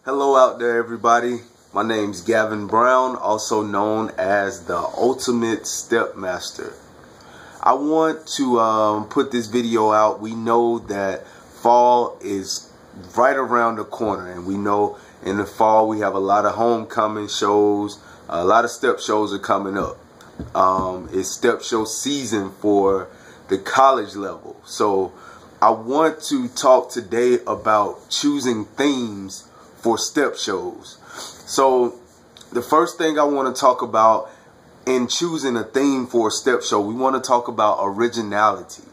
Hello out there, everybody. My name's Gavin Brown, also known as the Ultimate Stepmaster. I want to put this video out. We know that fall is right around the corner, and we know in the fall we have a lot of homecoming shows. A lot of step shows are coming up. It's step show season for the college level. So I want to talk today about choosing themes for step shows. So the first thing I want to talk about in choosing a theme for a step show, we want to talk about originality,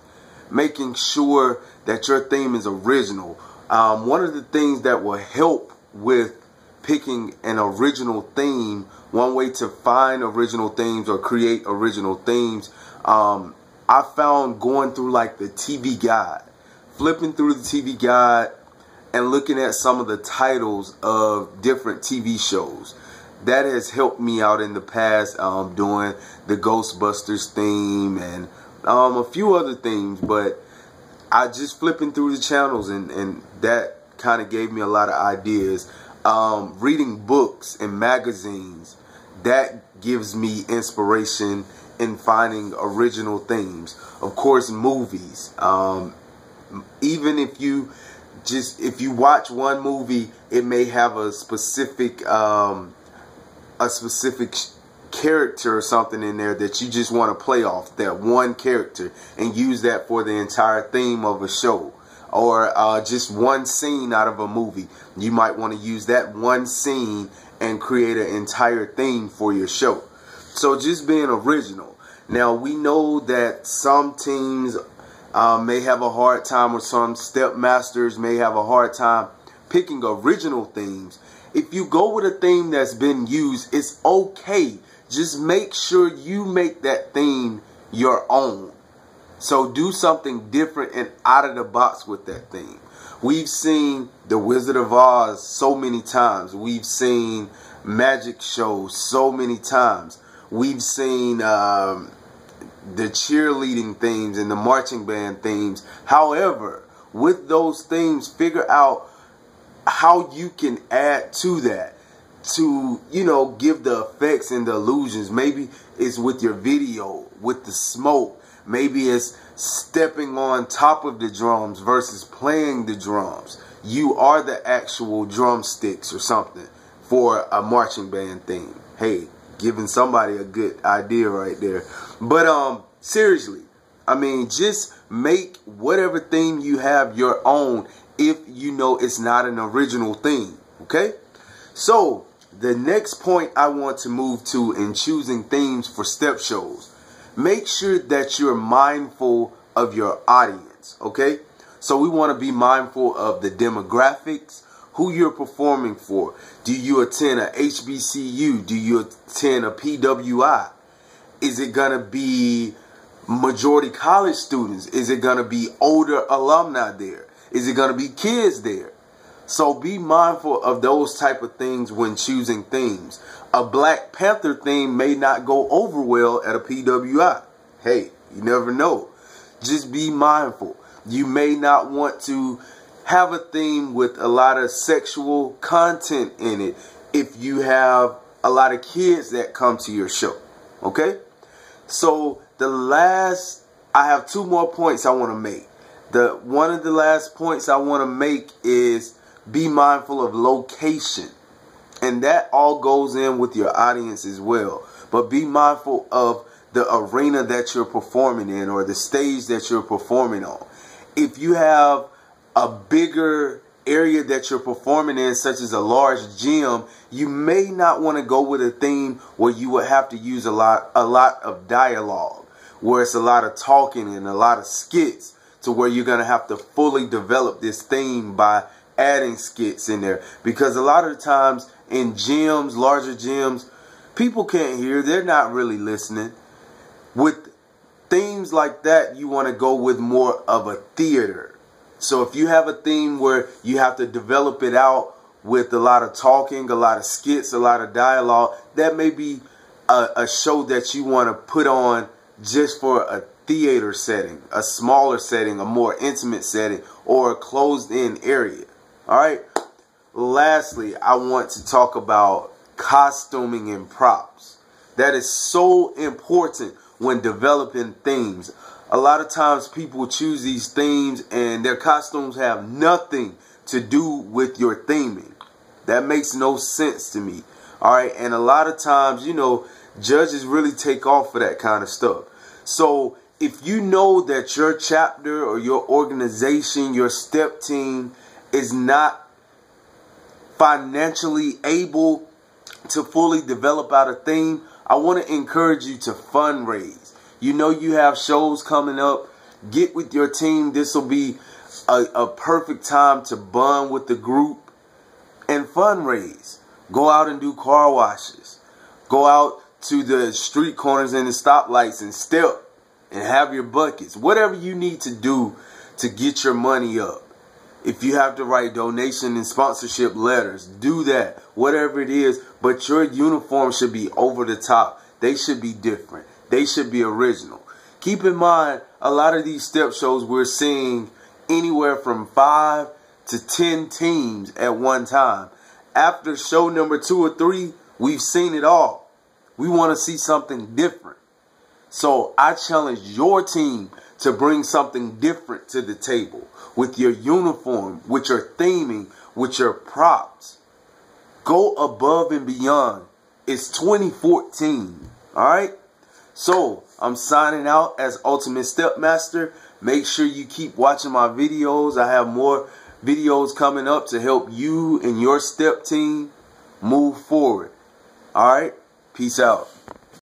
making sure that your theme is original. One of the things that will help with picking an original theme, one way to find original themes or create original themes, I found going through like the TV guide, flipping through the TV guide and looking at some of the titles of different TV shows. That has helped me out in the past, doing the Ghostbusters theme and a few other themes, but I just flipping through the channels and that kind of gave me a lot of ideas. Reading books and magazines, that gives me inspiration in finding original themes. Of course, movies. Even if you watch one movie, it may have a specific character or something in there that you just want to play off that one character and use that for the entire theme of a show, or just one scene out of a movie. You might want to use that one scene and create an entire theme for your show. So just being original. Now we know that some teams may have a hard time, or some step masters may have a hard time picking original themes. If you go with a theme that's been used, it's okay. Just make sure you make that theme your own. So do something different and out of the box with that theme. We've seen The Wizard of Oz so many times. We've seen magic shows so many times. We've seen the cheerleading themes and the marching band themes. However, with those themes, figure out how you can add to that to, you know, give the effects and the illusions. Maybe it's with your video, with the smoke. Maybe it's stepping on top of the drums versus playing the drums. You are the actual drumsticks or something for a marching band theme. Hey, giving somebody a good idea right there. But seriously, I mean, just make whatever theme you have your own if you know it's not an original theme, okay? So the next point I want to move to in choosing themes for step shows, make sure that you're mindful of your audience, okay? So we want to be mindful of the demographics, who you're performing for. Do you attend a HBCU? Do you attend a PWI? Is it going to be majority college students? Is it going to be older alumni there? Is it going to be kids there? So be mindful of those type of things when choosing themes. A Black Panther theme may not go over well at a PWI. Hey, you never know. Just be mindful. You may not want to have a theme with a lot of sexual content in it if you have a lot of kids that come to your show. Okay? So I have two more points I want to make. One of the last points I want to make is be mindful of location. And that all goes in with your audience as well. But be mindful of the arena that you're performing in, or the stage that you're performing on. If you have a bigger area that you're performing in, such as a large gym, you may not want to go with a theme where you would have to use a lot of dialogue, where it's a lot of talking and a lot of skits, to where you're going to have to fully develop this theme by adding skits in there. Because a lot of the times in gyms, larger gyms, people can't hear. They're not really listening. With themes like that, you want to go with more of a theater. So if you have a theme where you have to develop it out with a lot of talking, a lot of skits, a lot of dialogue, that may be a show that you want to put on just for a theater setting, a smaller setting, a more intimate setting, or a closed-in area. All right. lastly, I want to talk about costuming and props. That is so important when developing themes. A lot of times people choose these themes and their costumes have nothing to do with your theming. That makes no sense to me. Alright, and a lot of times, you know, judges really take off for that kind of stuff. So if you know that your chapter or your organization, your step team is not financially able to fully develop out a theme, I want to encourage you to fundraise. You know you have shows coming up. Get with your team. This will be a perfect time to bond with the group and fundraise. Go out and do car washes. Go out to the street corners and the stoplights and step and have your buckets. Whatever you need to do to get your money up. If you have to write donation and sponsorship letters, do that. Whatever it is, but your uniform should be over the top. They should be different. They should be original. Keep in mind, a lot of these step shows we're seeing anywhere from 5 to 10 teams at one time. After show number 2 or 3, we've seen it all. We want to see something different. So I challenge your team to bring something different to the table with your uniform, with your theming, with your props. Go above and beyond. It's 2014. Alright? So I'm signing out as Ultimate Stepmaster. Make sure you keep watching my videos. I have more videos coming up to help you and your step team move forward. Alright? Peace out.